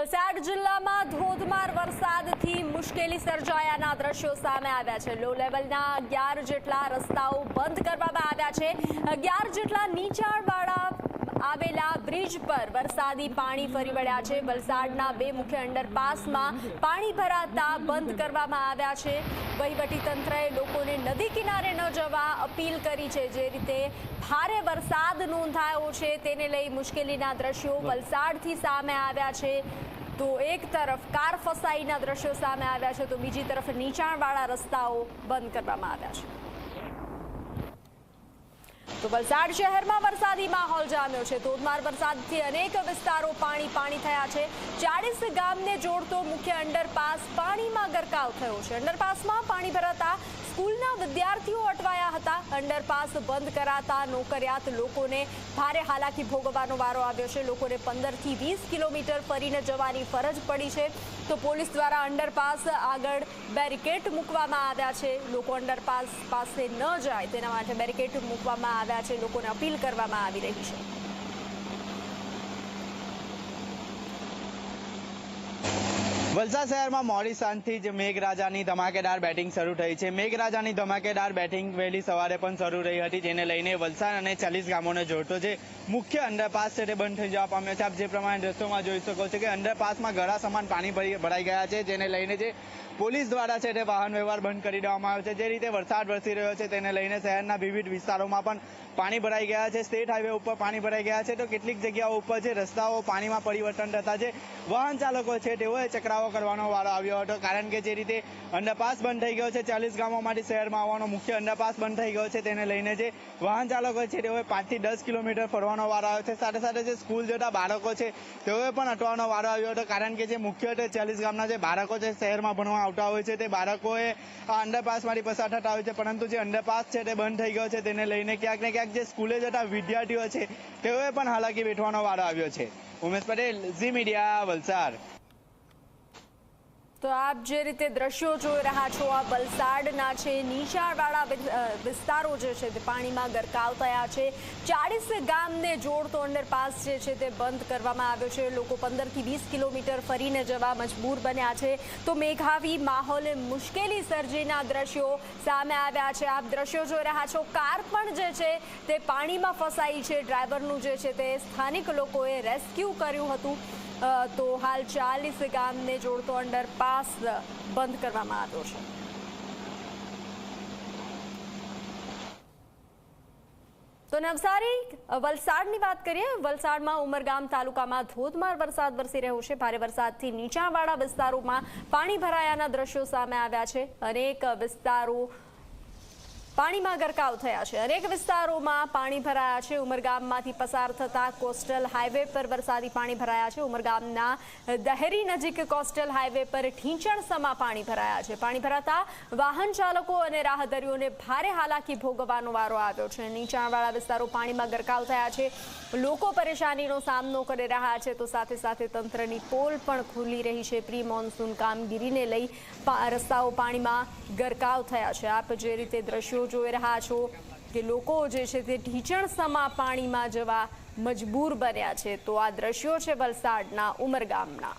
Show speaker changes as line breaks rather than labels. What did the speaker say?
વલસાડ જિલ્લામાં ધોધમાર વરસાદથી મુશ્કેલી સર્જાયાના દ્રશ્યો સામે આવ્યા છે। લો લેવલના 11 જેટલા રસ્તાઓ બંધ કરવામાં આવ્યા છે। 11 જેટલા નીચાણવાળા આવેલા બ્રિજ પર વરસાદી પાણી ફરી વળ્યા છે। વલસાડના 2 મુખ્ય અંડરપાસમાં પાણી ભરાતા બંધ કરવામાં આવ્યા છે। વહીવટીતંત્રએ લોકોને નદી કિનારે ન જવા અપીલ કરી છે। જે રીતે ભારે વરસાદ નોંધાયો છે તેને લઈ મુશ્કેલીના દ્રશ્યો વલસાડથી સામે આવ્યા છે। તો એક તરફ કાર ફસાઈના દ્રશ્યો સામે આવ્યા છે તો બીજી તરફ નીચાણવાળા રસ્તાઓ બંધ કરવામાં આવ્યા છે। તો વલસાડ શહેરમાં વરસાદી માહોલ જામ્યો છે। ધોધમાર વરસાદથી અનેક વિસ્તારો પાણી થયા છે। 40 ગામને જોડતો મુખ્ય અંડરપાસ પાણીમાં ગરકાવ થયો છે। અંડરપાસમાં પાણી ભરાતા સ્કૂલના વિદ્યાર્થીઓ અટવાયા હતા। અંડરપાસ બંધ કરાતા નોકરિયાત લોકોને ભારે હાલાકી ભોગવવાનો વારો આવ્યો છે। લોકોને 15 થી 20 કિલોમીટર ફરીને જવાની ફરજ પડી છે। તો પોલીસ દ્વારા અંડરપાસ આગળ બેરિકેડ મૂકવામાં આવ્યા છે। લોકો અંડરપાસ પાસે ન જાય તેના માટે બેરિકેડ મૂકવામાં આવ્યા છે। લોકોને અપીલ કરવામાં આવી રહી છે।
વલસાડ શહેરમાં મોડી સાંજથી જ મેઘરાજાની ધમાકેદાર બેટિંગ શરૂ થઈ છે। મેઘરાજાની ધમાકેદાર બેટિંગ વહેલી સવારે પણ શરૂ રહી હતી, જેને લઈને વલસાડ અને 40 ગામોને જોડતો જે મુખ્ય અંડરપાસ છે તે બંધ થઈ જવા પામ્યો છે। આપ જે પ્રમાણે દ્રશ્યોમાં જોઈ શકો છો કે અંડરપાસમાં ગળા સમાન પાણી ભરાઈ ગયા છે, જેને લઈને જે પોલીસ દ્વારા છે તે વાહન વ્યવહાર બંધ કરી દેવામાં આવ્યો છે। જે રીતે વરસાદ વરસી રહ્યો છે તેને લઈને શહેરના વિવિધ વિસ્તારોમાં પણ પાણી ભરાઈ ગયા છે। સ્ટેટ હાઈવે ઉપર પાણી ભરાઈ ગયા છે તો કેટલીક જગ્યાઓ ઉપર જે રસ્તાઓ પાણીમાં પરિવર્તન થતા જે વાહન ચાલકો છે તેઓએ ચકરાવો કરવાનો વારો આવ્યો હતો, કારણ કે જે રીતે અંડરપાસ બંધ થઈ ગયો છે, 40 ગામોમાંથી શહેરમાં આવવાનો મુખ્ય અંડરપાસ બંધ થઈ ગયો છે તેને લઈને જે વાહન ચાલકો છે તેઓએ 5 થી 10 કિલોમીટર ફરવાનો વારો આવ્યો છે। સાથે સાથે જે સ્કૂલ જતા બાળકો છે તેઓએ પણ અટવાનો વારો આવ્યો હતો, કારણ કે જે મુખ્યત્વે 40 ગામના જે બાળકો છે શહેરમાં ભણવા આવતા હોય છે તે બાળકોએ આ અંડરપાસમાંથી પસાર થતા હોય છે, પરંતુ જે અંડરપાસ છે તે બંધ થઈ ગયો છે તેને લઈને ક્યાંક ને ક્યાંક જે સ્કૂલે જતા વિદ્યાર્થીઓ છે તેઓએ પણ હાલાકી વેઠવાનો વારો આવ્યો છે। ઉમેશ પટેલ, ઝી મીડિયા, વલસાડ।
તો આપ જે રીતે દ્રશ્યો જોઈ રહ્યા છો આ વલસાડના છે। નીચાણવાળા વિસ્તારો જે છે તે પાણીમાં ગરકાવ થયા છે। 40 ગામને જોડતો અંડરપાસ જે છે તે બંધ કરવામાં આવ્યો છે। લોકો 15 થી 20 કિલોમીટર ફરીને જવા મજબૂર બન્યા છે। તો મેઘાવી માહોલે મુશ્કેલી સર્જીના દ્રશ્યો સામે આવ્યા છે। આપ દ્રશ્યો જોઈ રહ્યા છો, કાર પણ જે છે તે પાણીમાં ફસાઈ છે। ડ્રાઈવરનું જે છે તે સ્થાનિક લોકોએ રેસ્ક્યુ કર્યું હતું। તો હાલ 40 ગામને જોડતો અંડરપાસ બંધ કરવામાં આવ્યો છે। તો નવસારી વલસાડની વાત કરીએ। વલસાડમાં ઉમરગામ તાલુકામાં ધોધમાર વરસાદ વરસી રહ્યો છે। ભારે વરસાદથી નીચાણવાળા વિસ્તારોમાં પાણી ભરાયાના દ્રશ્યો સામે આવ્યા છે। અનેક વિસ્તારો પાણીમાં ગરકાવ થયા છે। અનેક વિસ્તારોમાં પાણી ભરાયા છે। ઉમરગામમાંથી પસાર થતા કોસ્ટલ હાઈવે પર વરસાદી પાણી ભરાયા છે। ઉમરગામના દહેરી નજીક કોસ્ટલ હાઈવે પર ઢીંચણસમા પાણી ભરાયા છે। પાણી ભરાતા વાહન ચાલકો અને રાહદારીઓને ભારે હાલાકી ભોગવવાનો વારો આવ્યો છે। નીચાણવાળા વિસ્તારો પાણીમાં ગરકાવ થયા છે। લોકો પરેશાનીનો સામનો કરી રહ્યા છે તો સાથે સાથે તંત્રની પોલ પણ ખુલી રહી છે। પ્રી મોન્સૂન કામગીરીને લઈ રસ્તાઓ પાણીમાં ગરકાવ થયા છે। આપ જે રીતે દ્રશ્યો જોઈ રહ્યા છો કે લોકો જે છે તે ઢીંચણસમા પાણીમાં જવા મજબૂર બન્યા છે। તો આ દ્રશ્યો છે વલસાડના ઉમરગામના।